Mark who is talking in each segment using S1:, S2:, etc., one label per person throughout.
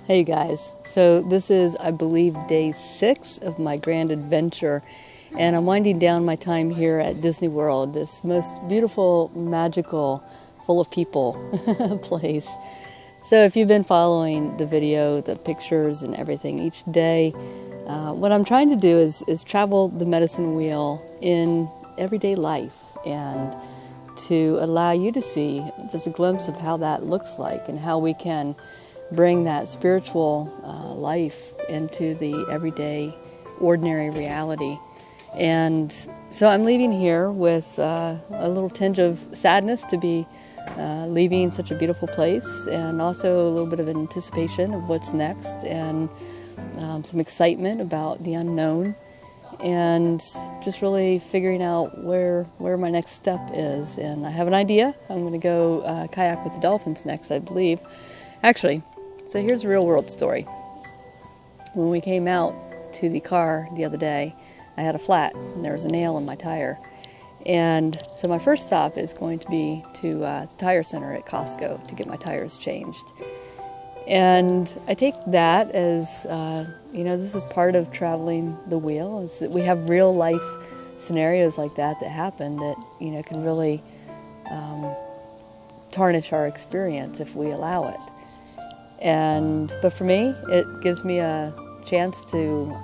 S1: Hey guys, so this is, I believe, day 6 of my grand adventure, and I'm winding down my time here at Disney World, this most beautiful, magical, full of people place. So if you've been following the video, the pictures and everything each day, what I'm trying to do is travel the medicine wheel in everyday life and to allow you to see just a glimpse of how that looks like and how we can bring that spiritual life into the everyday, ordinary reality. And so I'm leaving here with a little tinge of sadness to be leaving such a beautiful place, and also a little bit of anticipation of what's next, and some excitement about the unknown, and just really figuring out where my next step is. And I have an idea. I'm going to go kayak with the dolphins next, I believe. Actually, so here's a real world story. When we came out to the car the other day, I had a flat and there was a nail in my tire. And so my first stop is going to be to the tire center at Costco to get my tires changed. And I take that as, this is part of traveling the wheel, is that we have real life scenarios like that happen that, can really tarnish our experience if we allow it. But for me, it gives me a chance to,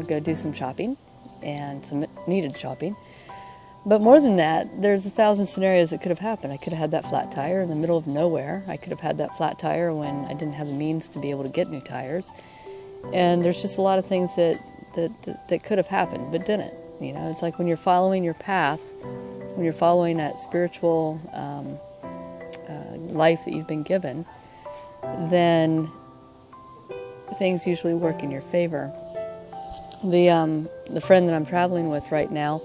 S1: go do some shopping, and some needed shopping. But more than that, there's 1,000 scenarios that could have happened. I could have had that flat tire in the middle of nowhere. I could have had that flat tire when I didn't have the means to be able to get new tires. And there's just a lot of things that could have happened, but didn't. It's like when you're following your path, when you're following that spiritual life that you've been given, then things usually work in your favor. The friend that I'm traveling with right now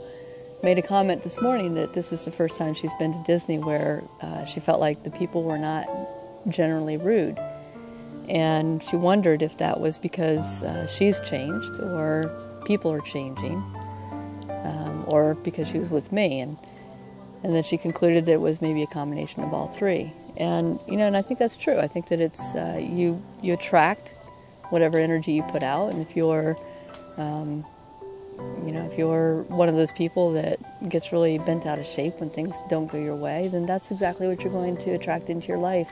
S1: made a comment this morning that this is the first time she's been to Disney where she felt like the people were not generally rude. And she wondered if that was because she's changed, or people are changing, or because she was with me. And then she concluded that it was maybe a combination of all three. And and I think that's true. I think that it's you attract whatever energy you put out, and if you're if you're one of those people that gets really bent out of shape when things don't go your way, then that's exactly what you're going to attract into your life.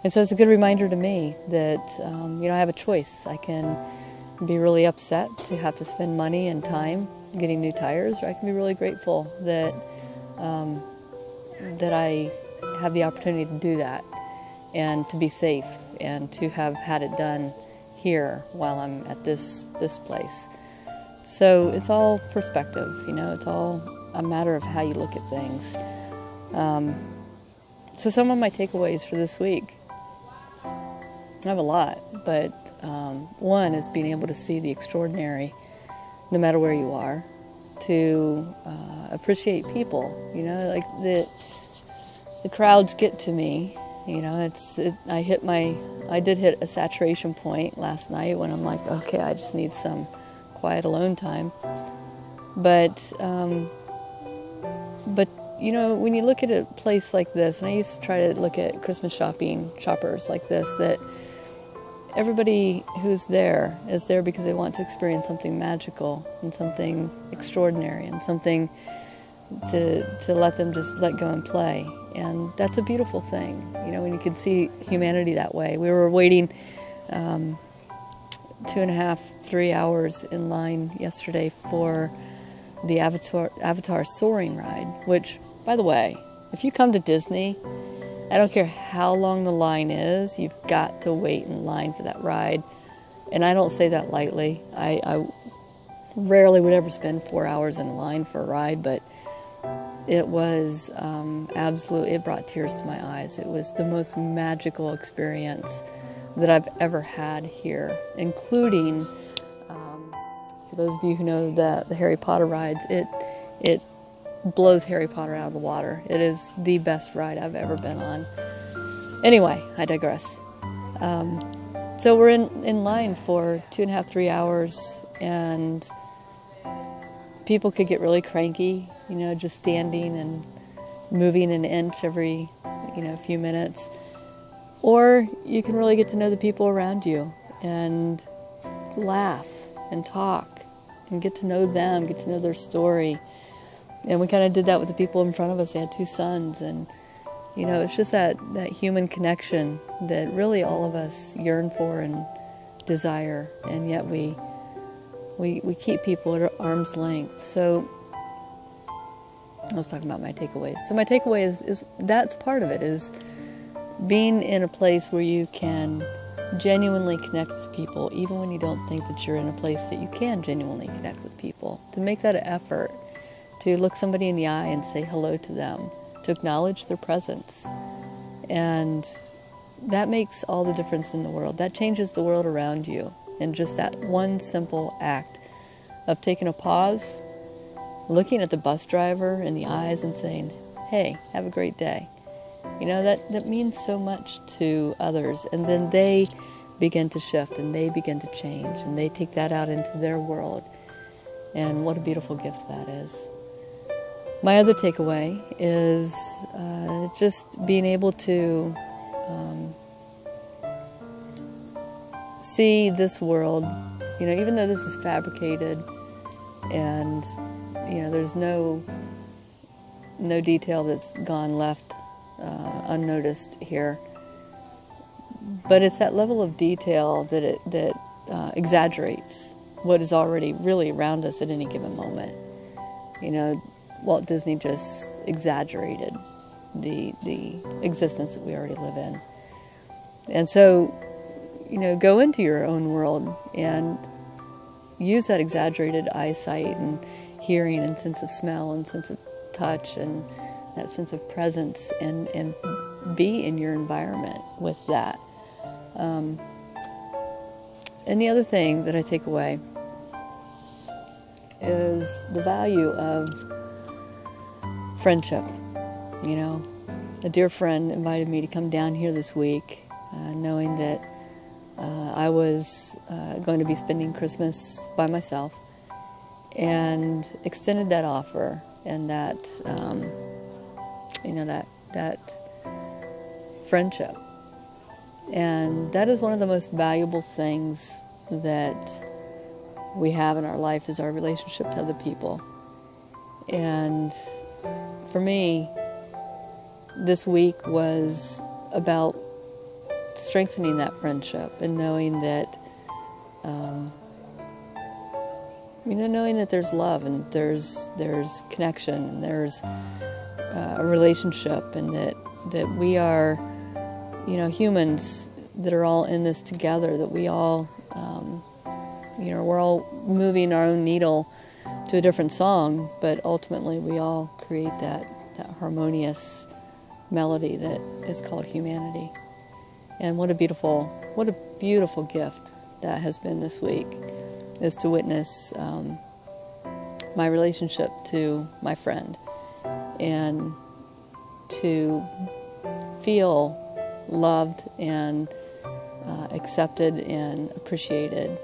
S1: And so it's a good reminder to me that I have a choice. I can be really upset to have to spend money and time getting new tires, or I can be really grateful that that I have the opportunity to do that, and to be safe, and to have had it done here while I'm at this place. So it's all perspective, it's all a matter of how you look at things. So some of my takeaways for this week, I have a lot, but one is being able to see the extraordinary no matter where you are, to appreciate people, like the crowds get to me. I did hit a saturation point last night when I'm like, okay, I just need some quiet alone time. But when you look at a place like this, and I used to try to look at Christmas shoppers like this, that everybody who's there is there because they want to experience something magical and something extraordinary and something to let them just let go and play. And that's a beautiful thing, when you can see humanity that way. We were waiting 2.5, 3 hours in line yesterday for the Avatar soaring ride, which, by the way, if you come to Disney, I don't care how long the line is, you've got to wait in line for that ride. And I don't say that lightly. I rarely would ever spend 4 hours in line for a ride, but it was absolutely, it brought tears to my eyes. It was the most magical experience that I've ever had here, including, for those of you who know the Harry Potter rides, it blows Harry Potter out of the water. It is the best ride I've ever been on. Anyway, I digress. So we're in line for 2.5, 3 hours, and people could get really cranky, just standing and moving an inch every, few minutes. Or you can really get to know the people around you and laugh and talk and get to know them, get to know their story. And we kind of did that with the people in front of us. They had 2 sons, and it's just that human connection that really all of us yearn for and desire, and yet we keep people at arm's length. So I was talking about my takeaways. So my takeaway is that's part of it, is being in a place where you can genuinely connect with people, even when you don't think that you're in a place that you can genuinely connect with people. To make that an effort, to look somebody in the eye and say hello to them, to acknowledge their presence. And that makes all the difference in the world. That changes the world around you. And just that one simple act of taking a pause, looking at the bus driver in the eyes and saying, hey, have a great day. That means so much to others. And then they begin to shift and they begin to change and they take that out into their world. And what a beautiful gift that is. My other takeaway is just being able to see this world, even though this is fabricated and, there's no detail that's gone left unnoticed here. But it's that level of detail that exaggerates what is already really around us at any given moment. Walt Disney just exaggerated the existence that we already live in. And so, go into your own world and use that exaggerated eyesight and hearing and sense of smell and sense of touch and that sense of presence and be in your environment with that. And the other thing that I take away is the value of friendship. A dear friend invited me to come down here this week, knowing that I was going to be spending Christmas by myself, and extended that offer and that that friendship. And that is one of the most valuable things that we have in our life, is our relationship to other people. And for me, this week was about strengthening that friendship and knowing that knowing that there's love and there's connection and there's a relationship, and that we are humans that are all in this together, that we all we're all moving our own needle to a different song, but ultimately we all create that harmonious melody that is called humanity. And what a beautiful gift that has been this week, is to witness my relationship to my friend and to feel loved and accepted and appreciated.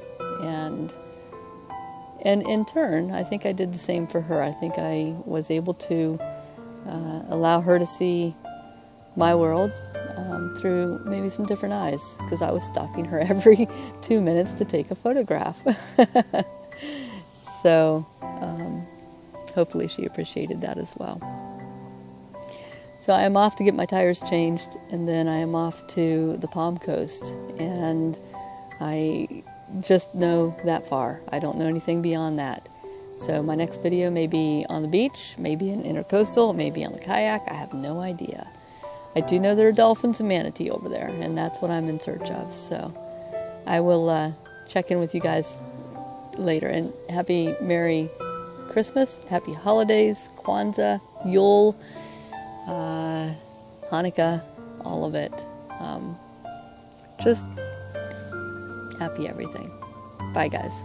S1: And in turn, I think I did the same for her. I think I was able to allow her to see my world through maybe some different eyes, because I was stopping her every 2 minutes to take a photograph. So hopefully she appreciated that as well. So I am off to get my tires changed, and then I am off to the Palm Coast, and I just know that far. I don't know anything beyond that. So my next video may be on the beach, maybe in intercoastal, maybe on the kayak. I have no idea. I do know there are dolphins and manatee over there, and that's what I'm in search of. So I will check in with you guys later. And happy Merry Christmas, happy holidays, Kwanzaa, Yule, Hanukkah, all of it. Just happy everything. Bye, guys.